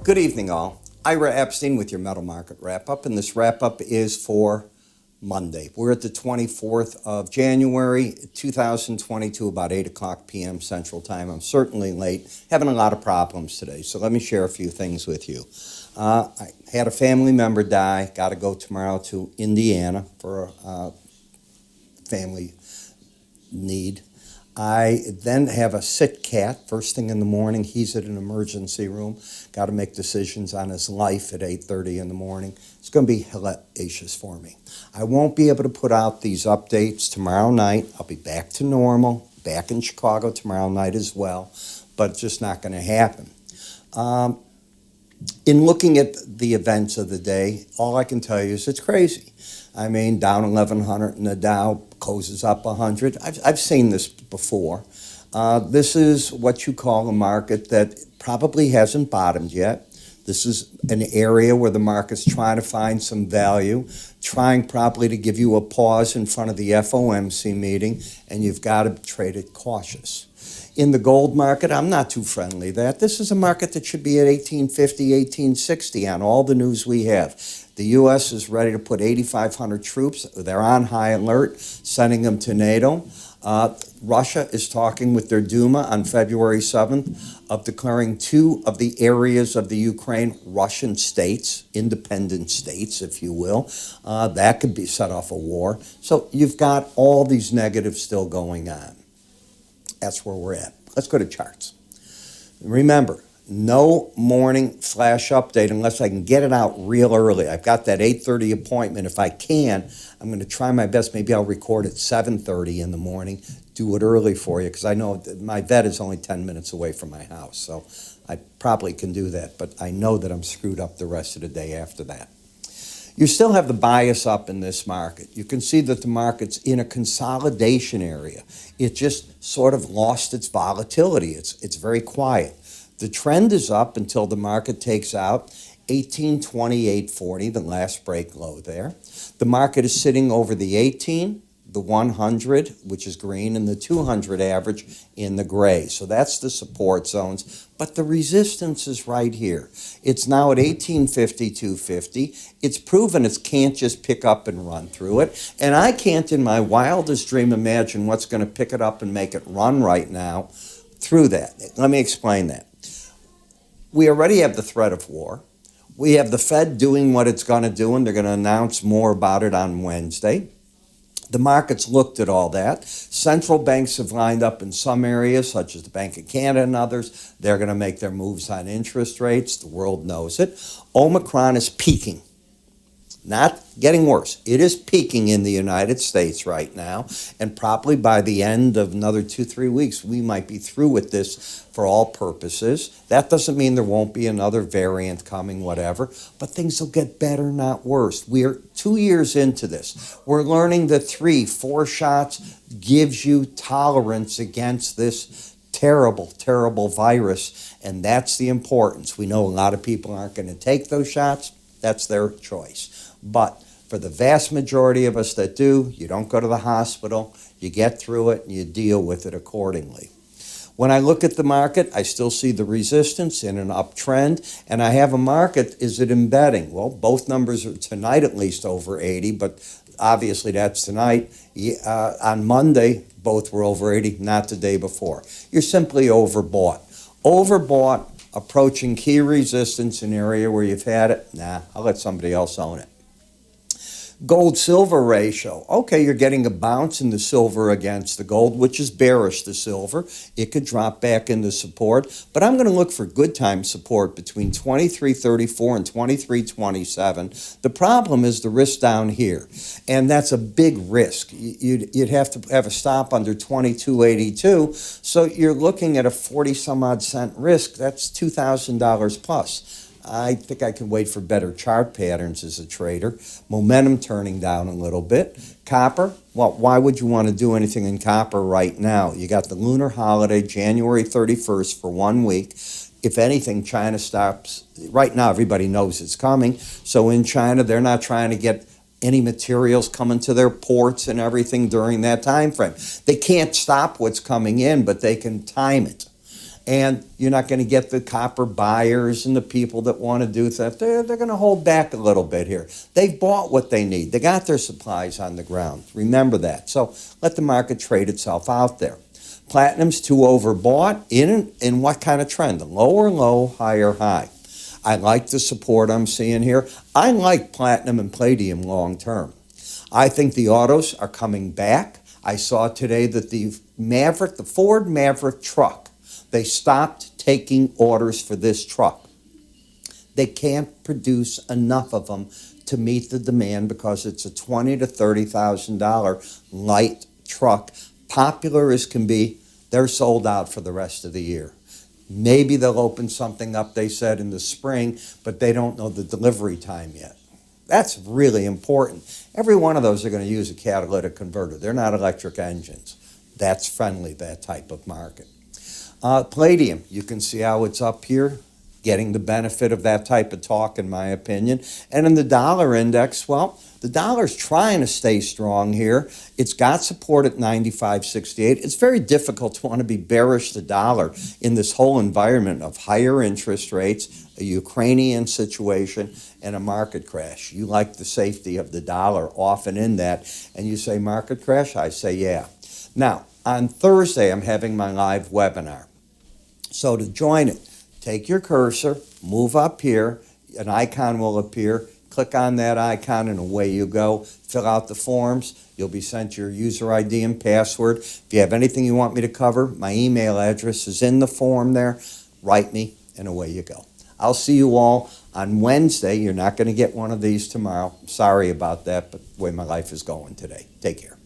Good evening, all. Ira Epstein with your Metal Market Wrap-Up, and this wrap-up is for Monday. We're at the 24th of January, 2022, about 8 o'clock p.m. Central Time. I'm certainly late, having a lot of problems today, so let me share a few things with you. I had a family member die, got to go tomorrow to Indiana for a family need. I then have a sick cat first thing in the morning. He's at an emergency room. Got to make decisions on his life at 8:30 in the morning. It's going to be hellacious for me. I won't be able to put out these updates tomorrow night. I'll be back to normal, back in Chicago tomorrow night as well, but it's just not going to happen. In looking at the events of the day, all I can tell you is it's crazy. I mean, down 1,100 and the Dow closes up 100. I've seen this before. This is what you call a market that probably hasn't bottomed yet. This is an area where the market's trying to find some value, trying probably to give you a pause in front of the FOMC meeting, and you've got to trade it cautious. In the gold market, I'm not too friendly that. This is a market that should be at 1850, 1860 on all the news we have. The U.S. is ready to put 8,500 troops. They're on high alert, sending them to NATO. Russia is talking with their Duma on February 7th of declaring two of the areas of the Ukraine Russian states, independent states, if you will. That could be set off a war. So you've got all these negatives still going on. That's where we're at. Let's go to charts. Remember, no morning flash update unless I can get it out real early. I've got that 8:30 appointment. If I can, I'm going to try my best. Maybe I'll record at 7:30 in the morning, do it early for you, because I know my vet is only 10 minutes away from my house. So I probably can do that, but I know that I'm screwed up the rest of the day after that. You still have the bias up in this market. You can see that the market's in a consolidation area. It just sort of lost its volatility. It's very quiet. The trend is up until the market takes out 1828.40, the last break low there. The market is sitting over the 18, the 100, which is green, and the 200 average in the gray. So that's the support zones. But the resistance is right here. It's now at 1850, 250. It's proven it can't just pick up and run through it. And I can't in my wildest dream imagine what's going to pick it up and make it run right now through that. Let me explain that. We already have the threat of war. We have the Fed doing what it's going to do, and they're going to announce more about it on Wednesday. The markets looked at all that. Central banks have lined up in some areas, such as the Bank of Canada and others. They're going to make their moves on interest rates. The world knows it. Omicron is peaking. Not getting worse. It is peaking in the United States right now, and probably by the end of another 2-3 weeks, we might be through with this for all purposes. That doesn't mean there won't be another variant coming, whatever, but things will get better, not worse. We're 2 years into this. We're learning that 3-4 shots gives you tolerance against this terrible, terrible virus, and that's the importance. We know a lot of people aren't going to take those shots. That's their choice. But for the vast majority of us that do, you don't go to the hospital, you get through it, and you deal with it accordingly. When I look at the market, I still see the resistance in an uptrend, and I have a market, is it embedding? Well, both numbers are tonight at least over 80, but obviously that's tonight. On Monday, both were over 80, not the day before. You're simply overbought. Overbought, approaching key resistance, an area where you've had it. Nah, I'll let somebody else own it. Gold-silver ratio. Okay, you're getting a bounce in the silver against the gold, which is bearish, the silver. It could drop back into support, but I'm going to look for good time support between 23.34 and 23.27. The problem is the risk down here, and that's a big risk. You'd have to have a stop under 22.82, so you're looking at a 40-some-odd cent risk. That's $2,000 plus. I think I can wait for better chart patterns as a trader. Momentum turning down a little bit. Copper, well, why would you want to do anything in copper right now? You got the lunar holiday, January 31st for 1 week. If anything, China stops. Right now, everybody knows it's coming. So in China, they're not trying to get any materials coming to their ports and everything during that time frame. They can't stop what's coming in, but they can time it. And you're not going to get the copper buyers and the people that want to do that. They're going to hold back a little bit here. They've bought what they need. They got their supplies on the ground. Remember that. So let the market trade itself out there. Platinum's too overbought. In what kind of trend? Lower low, higher high. I like the support I'm seeing here. I like platinum and palladium long term. I think the autos are coming back. I saw today that the Ford Maverick truck, they stopped taking orders for this truck. They can't produce enough of them to meet the demand because it's a $20,000 to $30,000 light truck. Popular as can be, they're sold out for the rest of the year. Maybe they'll open something up, they said, in the spring, but they don't know the delivery time yet. That's really important. Every one of those are going to use a catalytic converter. They're not electric engines. That's friendly, that type of market. Palladium, you can see how it's up here, getting the benefit of that type of talk, in my opinion. And in the dollar index, well, the dollar's trying to stay strong here. It's got support at 95.68. It's very difficult to want to be bearish the dollar in this whole environment of higher interest rates, a Ukrainian situation, and a market crash. You like the safety of the dollar often in that, and you say market crash? I say yeah. Now, on Thursday, I'm having my live webinar. So to join it, take your cursor, move up here, an icon will appear, click on that icon, and away you go. Fill out the forms. You'll be sent your user ID and password. If you have anything you want me to cover, my email address is in the form there. Write me, and away you go. I'll see you all on Wednesday. You're not going to get one of these tomorrow. Sorry about that, but the way my life is going today. Take care.